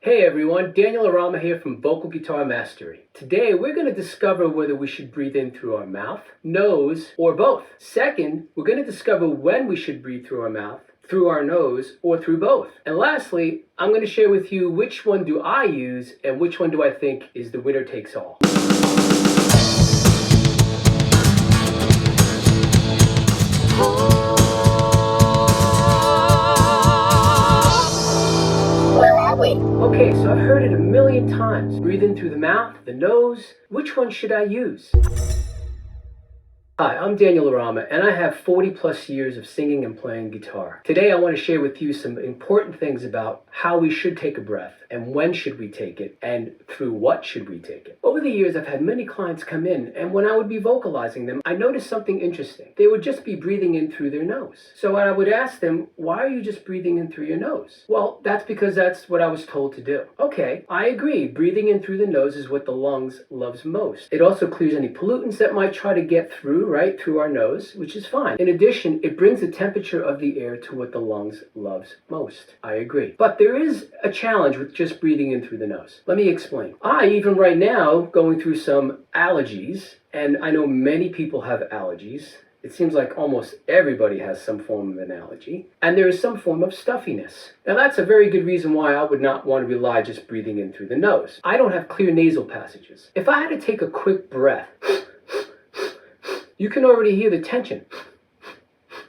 Hey everyone, Daniel Orama here from Vocal Guitar Mastery. Today we're going to discover whether we should breathe in through our mouth, nose, or both. Second, we're going to discover when we should breathe through our mouth, through our nose, or through both. And lastly, I'm going to share with you which one do I use and which one do I think is the winner takes all. Okay, so I've heard it a million times. Breathe in through the mouth, the nose. Which one should I use? Hi, I'm Daniel Orama, and I have 40 plus years of singing and playing guitar. Today I want to share with you some important things about how we should take a breath, and when should we take it, and through what should we take it. Over the years, I've had many clients come in, and when I would be vocalizing them, I noticed something interesting. They would just be breathing in through their nose. So I would ask them, why are you just breathing in through your nose? Well, that's because that's what I was told to do. Okay, I agree. Breathing in through the nose is what the lungs loves most. It also clears any pollutants that might try to get through, right through our nose, which is fine. In addition, it brings the temperature of the air to what the lungs loves most. I agree. But there is a challenge with just breathing in through the nose. Let me explain. Even right now, going through some allergies, and I know many people have allergies. It seems like almost everybody has some form of an allergy, and there is some form of stuffiness. Now that's a very good reason why I would not want to rely just breathing in through the nose. I don't have clear nasal passages. If I had to take a quick breath, you can already hear the tension.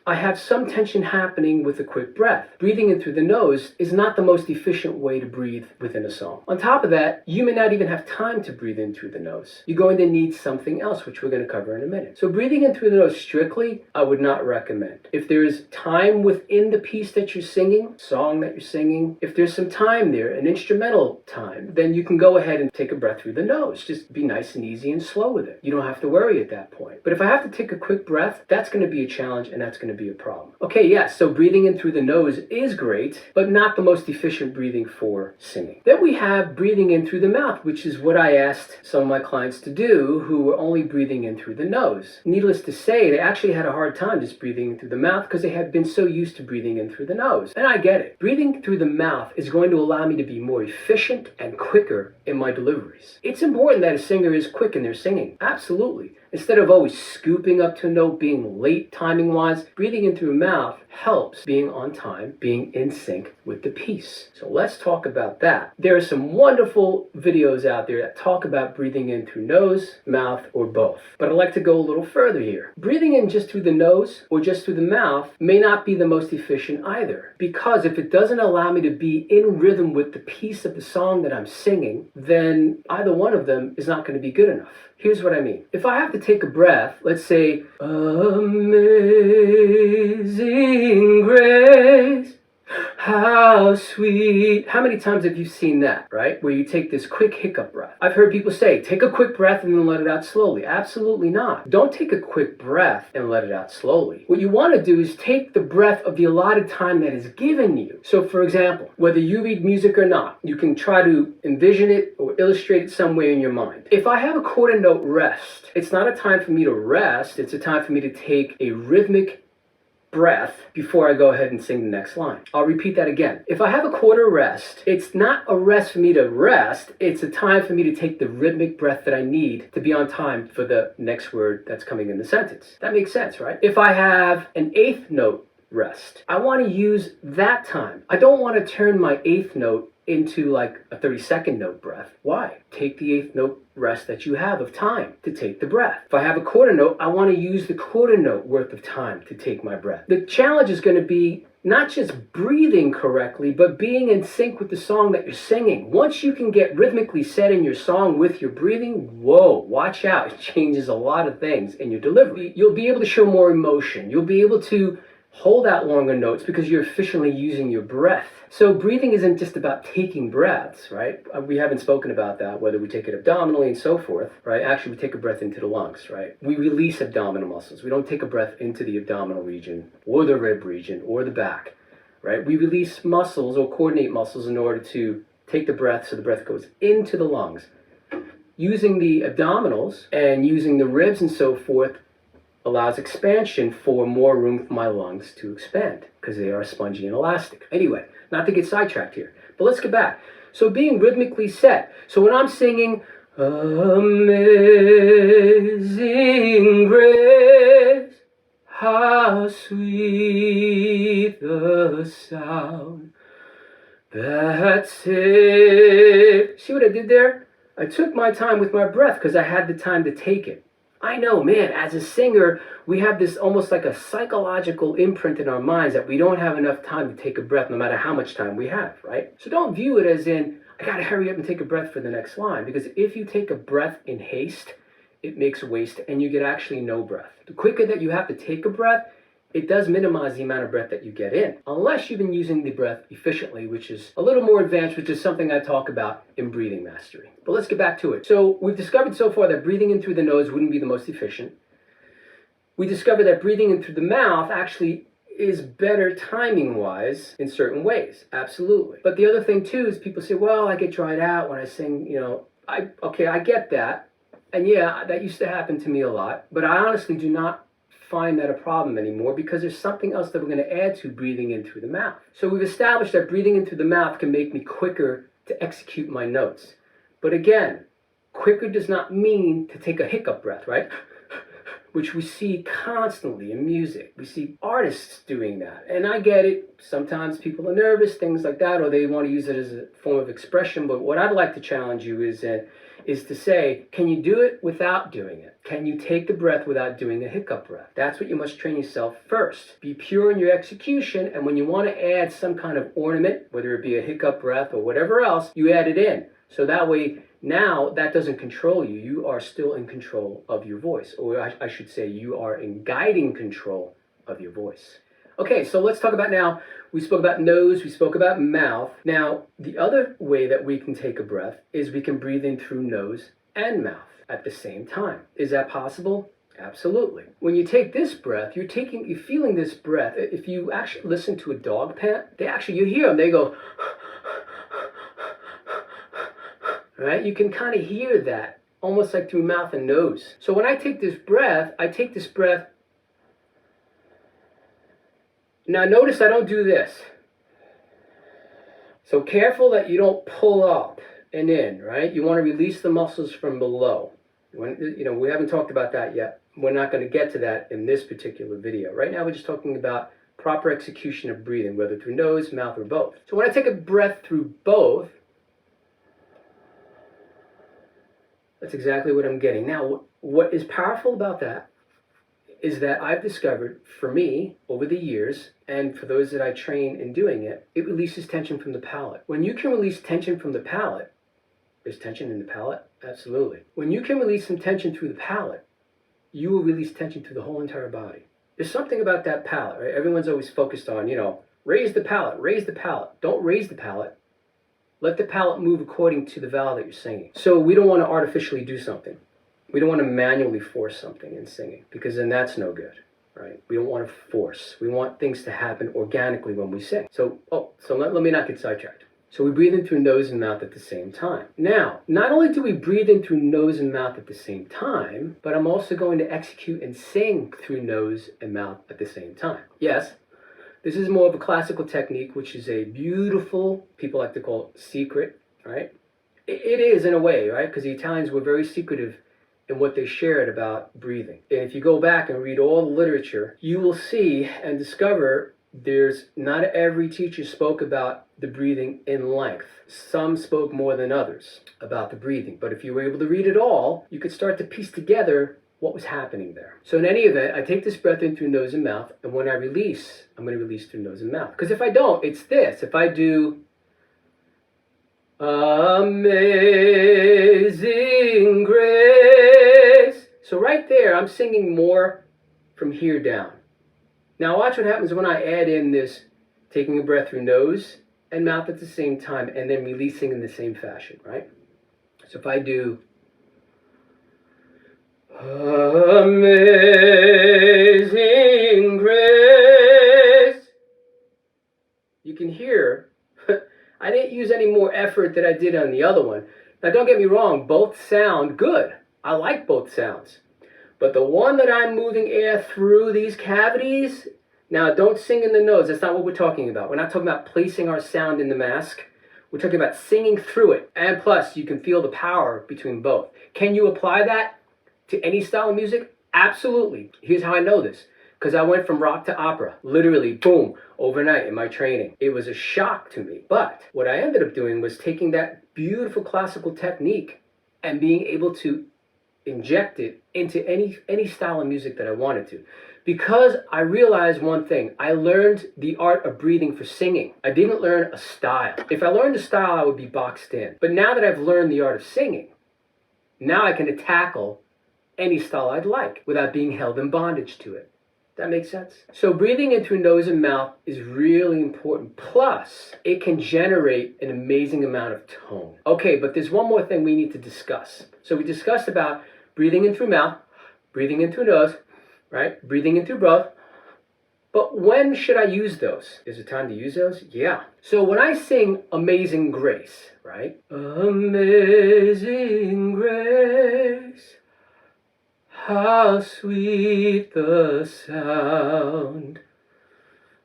I have some tension happening with a quick breath. Breathing in through the nose is not the most efficient way to breathe within a song. On top of that, you may not even have time to breathe in through the nose. You're going to need something else, which we're going to cover in a minute. So breathing in through the nose strictly, I would not recommend. If there is time within the piece that you're singing, song that you're singing, if there's some time there, an instrumental time, then you can go ahead and take a breath through the nose. Just be nice and easy and slow with it. You don't have to worry at that point. But if I have to take a quick breath, that's going to be a challenge, and that's going to be a problem. Okay, yes, so breathing in through the nose is great, but not the most efficient breathing for singing. Then we have breathing in through the mouth, which is what I asked some of my clients to do who were only breathing in through the nose. Needless to say, they actually had a hard time just breathing in through the mouth because they had been so used to breathing in through the nose. And I get it. Breathing through the mouth is going to allow me to be more efficient and quicker in my deliveries. It's important that a singer is quick in their singing. Absolutely. Instead of always scooping up to a note, being late timing-wise, breathing in through the mouth helps being on time, being in sync with the piece. So let's talk about that. There are some wonderful videos out there that talk about breathing in through nose, mouth, or both. But I'd like to go a little further here. Breathing in just through the nose or just through the mouth may not be the most efficient either. Because if it doesn't allow me to be in rhythm with the piece of the song that I'm singing, then either one of them is not going to be good enough. Here's what I mean. If I have to take a breath, let's say, Amazing Grace, how sweet. How many times have you seen that, right? Where you take this quick hiccup breath. I've heard people say, take a quick breath and then let it out slowly. Absolutely not. Don't take a quick breath and let it out slowly. What you want to do is take the breath of the allotted time that is given you. So for example, whether you read music or not, you can try to envision it or illustrate it somewhere in your mind. If I have a quarter note rest, it's not a time for me to rest. It's a time for me to take a rhythmic breath before I go ahead and sing the next line. I'll repeat that again. If I have a quarter rest, it's not a rest for me to rest, it's a time for me to take the rhythmic breath that I need to be on time for the next word that's coming in the sentence. That makes sense, right? If I have an eighth note rest, I want to use that time. I don't want to turn my eighth note into like a 30-second note breath. Why? Take the eighth note rest that you have of time to take the breath. If I have a quarter note, I want to use the quarter note worth of time to take my breath. The challenge is going to be not just breathing correctly, but being in sync with the song that you're singing. Once you can get rhythmically set in your song with your breathing, whoa, watch out. It changes a lot of things in your delivery. You'll be able to show more emotion. You'll be able to hold out longer notes because you're efficiently using your breath. So breathing isn't just about taking breaths, right? We haven't spoken about that, whether we take it abdominally and so forth, right? Actually, we take a breath into the lungs, right? We release abdominal muscles. We don't take a breath into the abdominal region or the rib region or the back, right? We release muscles or coordinate muscles in order to take the breath so the breath goes into the lungs. Using the abdominals and using the ribs and so forth allows expansion for more room for my lungs to expand because they are spongy and elastic. Anyway, not to get sidetracked here, but let's get back. So being rhythmically set. So when I'm singing, Amazing Grace, how sweet the sound that saved. See what I did there? I took my time with my breath because I had the time to take it. I know, man, as a singer, we have this almost like a psychological imprint in our minds that we don't have enough time to take a breath no matter how much time we have, right? So don't view it as in, I gotta hurry up and take a breath for the next line, because if you take a breath in haste, it makes waste and you get actually no breath. The quicker that you have to take a breath, it does minimize the amount of breath that you get in, unless you've been using the breath efficiently, which is a little more advanced, which is something I talk about in breathing mastery. But let's get back to it. So we've discovered so far that breathing in through the nose wouldn't be the most efficient. We discovered that breathing in through the mouth actually is better timing-wise in certain ways, absolutely. But the other thing too is people say, well, I get dried out when I sing, I get that. And yeah, that used to happen to me a lot, but I honestly do not find that a problem anymore because there's something else that we're going to add to breathing in through the mouth. So we've established that breathing in through the mouth can make me quicker to execute my notes. But again, quicker does not mean to take a hiccup breath, right? Which we see constantly in music. We see artists doing that. And I get it. Sometimes people are nervous, things like that, or they want to use it as a form of expression. But what I'd like to challenge you is to say, can you do it without doing it? Can you take the breath without doing a hiccup breath? That's what you must train yourself first. Be pure in your execution, and when you want to add some kind of ornament, whether it be a hiccup breath or whatever else, you add it in. So that way, now that doesn't control you. You are still in control of your voice. Or I should say, you are in guiding control of your voice. Okay, so let's talk about now, we spoke about nose, we spoke about mouth. Now, the other way that we can take a breath is we can breathe in through nose and mouth at the same time. Is that possible? Absolutely. When you take this breath, you're feeling this breath. If you actually listen to a dog pant, you hear them, they go, right? You can kind of hear that, almost like through mouth and nose. So when I take this breath, now notice I don't do this. So careful that you don't pull up and in, right? You want to release the muscles from below. We haven't talked about that yet. We're not going to get to that in this particular video. Right now we're just talking about proper execution of breathing, whether through nose, mouth, or both. So when I take a breath through both, that's exactly what I'm getting. Now, what is powerful about that is that I've discovered, for me, over the years, and for those that I train in doing it, it releases tension from the palate. When you can release tension from the palate, there's tension in the palate? Absolutely. When you can release some tension through the palate, you will release tension through the whole entire body. There's something about that palate, right? Everyone's always focused on, raise the palate, raise the palate. Don't raise the palate. Let the palate move according to the vowel that you're singing. So we don't want to artificially do something. We don't want to manually force something in singing, because then that's no good, right? We don't want to force. We want things to happen organically when we sing. So let me not get sidetracked. So we breathe in through nose and mouth at the same time. Now, not only do we breathe in through nose and mouth at the same time, but I'm also going to execute and sing through nose and mouth at the same time. Yes, this is more of a classical technique, which is a beautiful, people like to call it secret, right? It is in a way, right? Because the Italians were very secretive in what they shared about breathing. And if you go back and read all the literature, you will see and discover not every teacher spoke about the breathing in length. Some spoke more than others about the breathing. But if you were able to read it all, you could start to piece together what was happening there. So in any event, I take this breath in through nose and mouth, and when I release, I'm going to release through nose and mouth. Because if I don't, it's this. If I do Amazing Grace. So right there, I'm singing more from here down. Now watch what happens when I add in this taking a breath through nose and mouth at the same time, and then releasing in the same fashion, right? So if I do Amazing Grace, you can hear I didn't use any more effort than I did on the other one. Now don't get me wrong, both sound good. I like both sounds. But the one that I'm moving air through these cavities, now don't sing in the nose. That's not what we're talking about. We're not talking about placing our sound in the mask. We're talking about singing through it. And plus, you can feel the power between both. Can you apply that to any style of music? Absolutely. Here's how I know this. Because I went from rock to opera, literally, boom, overnight in my training. It was a shock to me. But what I ended up doing was taking that beautiful classical technique and being able to inject it into any style of music that I wanted to. Because I realized one thing, I learned the art of breathing for singing. I didn't learn a style. If I learned a style, I would be boxed in. But now that I've learned the art of singing, now I can tackle any style I'd like without being held in bondage to it. That makes sense? So breathing in through nose and mouth is really important. Plus, it can generate an amazing amount of tone. Okay, but there's one more thing we need to discuss. So we discussed about breathing in through mouth, breathing in through nose, right? Breathing in through both. But when should I use those? Is it time to use those? Yeah. So when I sing Amazing Grace, right? Amazing Grace, how sweet the sound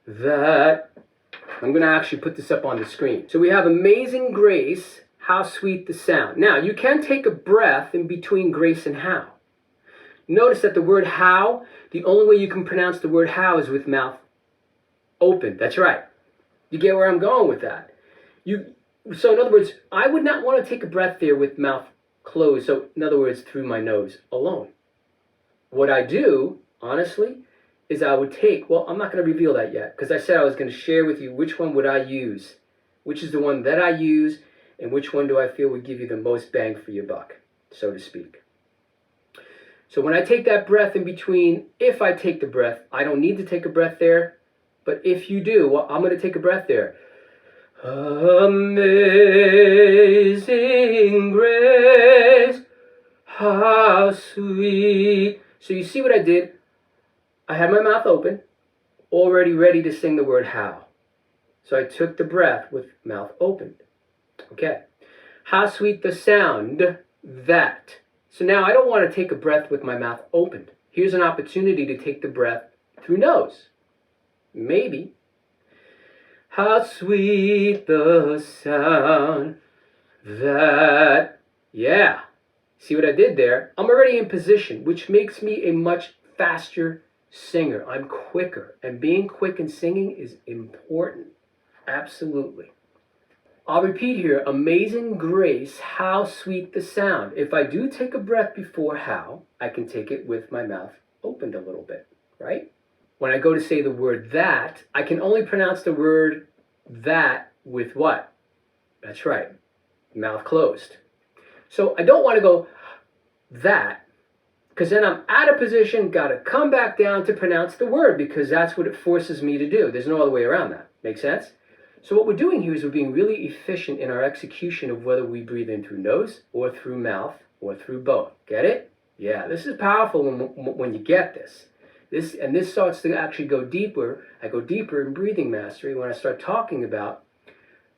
that... I'm going to actually put this up on the screen. So we have Amazing Grace, how sweet the sound. Now, you can take a breath in between grace and how. Notice that the word how, the only way you can pronounce the word how is with mouth open. That's right. You get where I'm going with that. So in other words, I would not want to take a breath there with mouth closed. So in other words, through my nose alone. What I do, honestly, is I would take, well, I'm not going to reveal that yet, because I said I was going to share with you which one would I use, which is the one that I use, and which one do I feel would give you the most bang for your buck, so to speak. So when I take that breath in between, if I take the breath, I don't need to take a breath there, but if you do, well, I'm going to take a breath there. Amazing grace, how sweet. So you see what I did? I had my mouth open, already ready to sing the word how. So I took the breath with mouth opened. Okay. How sweet the sound that. So now I don't want to take a breath with my mouth opened. Here's an opportunity to take the breath through nose. Maybe. How sweet the sound that. Yeah. See what I did there? I'm already in position, which makes me a much faster singer. I'm quicker. And being quick in singing is important. Absolutely. I'll repeat here. Amazing grace, how sweet the sound. If I do take a breath before how, I can take it with my mouth opened a little bit, right? When I go to say the word that, I can only pronounce the word that with what? That's right, mouth closed. So I don't want to go that, because then I'm out of position, got to come back down to pronounce the word, because that's what it forces me to do. There's no other way around that. Make sense? So what we're doing here is we're being really efficient in our execution of whether we breathe in through nose or through mouth or through both. Get it? Yeah, this is powerful when you get this. This starts to actually go deeper. I go deeper in breathing mastery when I start talking about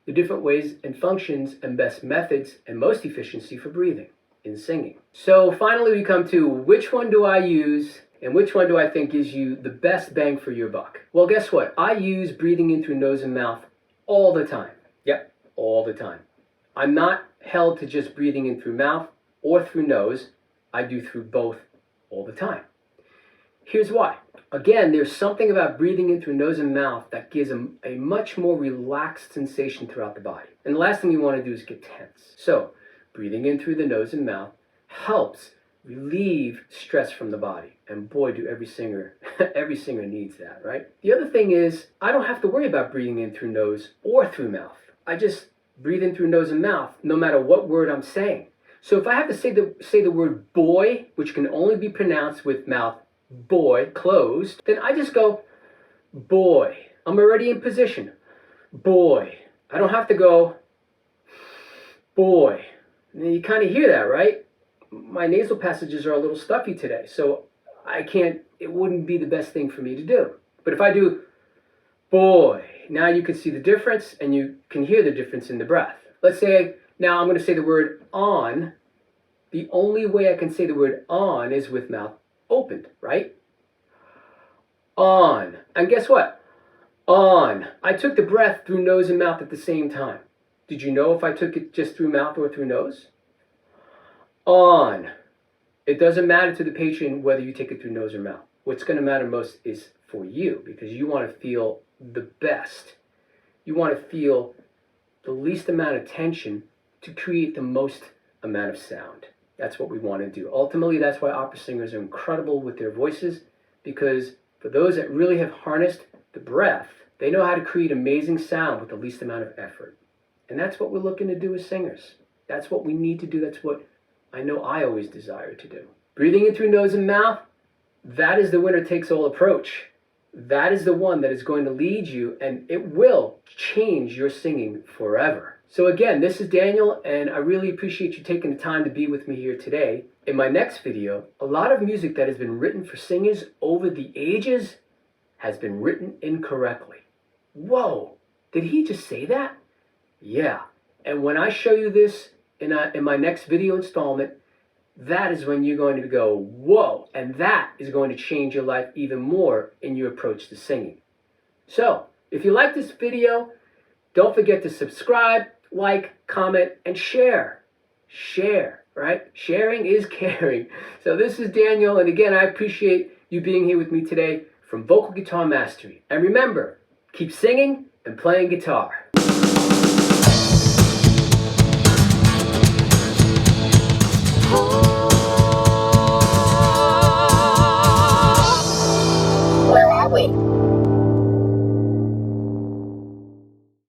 the different ways and functions and best methods and most efficiency for breathing in singing. So finally we come to which one do I use and which one do I think gives you the best bang for your buck? Well, guess what? I use breathing in through nose and mouth all the time. Yep, all the time. I'm not held to just breathing in through mouth or through nose. I do through both all the time. Here's why. Again, there's something about breathing in through nose and mouth that gives a much more relaxed sensation throughout the body. And the last thing you want to do is get tense. So, breathing in through the nose and mouth helps relieve stress from the body. And boy, do every singer needs that, right? The other thing is, I don't have to worry about breathing in through nose or through mouth. I just breathe in through nose and mouth, no matter what word I'm saying. So if I have to say the word boy, which can only be pronounced with mouth boy closed, then I just go boy. I'm already in position. Boy. I don't have to go boy. And you kind of hear that, right? My nasal passages are a little stuffy today, so it wouldn't be the best thing for me to do. But if I do boy, now you can see the difference and you can hear the difference in the breath. Let's say now I'm going to say the word on. The only way I can say the word on is with mouth opened, right? On. And guess what? On. I took the breath through nose and mouth at the same time. Did you know if I took it just through mouth or through nose? On. It doesn't matter to the patient whether you take it through nose or mouth. What's going to matter most is for you, because you want to feel the best. You want to feel the least amount of tension to create the most amount of sound. That's what we want to do. Ultimately, that's why opera singers are incredible with their voices, because for those that really have harnessed the breath, they know how to create amazing sound with the least amount of effort. And that's what we're looking to do as singers. That's what we need to do. That's what I know I always desire to do. Breathing in through nose and mouth, that is the winner-takes-all approach. That is the one that is going to lead you, and it will change your singing forever. So again, this is Daniel, and I really appreciate you taking the time to be with me here today. In my next video, a lot of music that has been written for singers over the ages has been written incorrectly. Whoa, did he just say that? Yeah, and when I show you this in my next video installment, that is when you're going to go, whoa, and that is going to change your life even more in your approach to singing. So, if you like this video, don't forget to subscribe, like, comment, and share. Share, right? Sharing is caring. So this is Daniel, and again, I appreciate you being here with me today from Vocal Guitar Mastery. And remember, keep singing and playing guitar.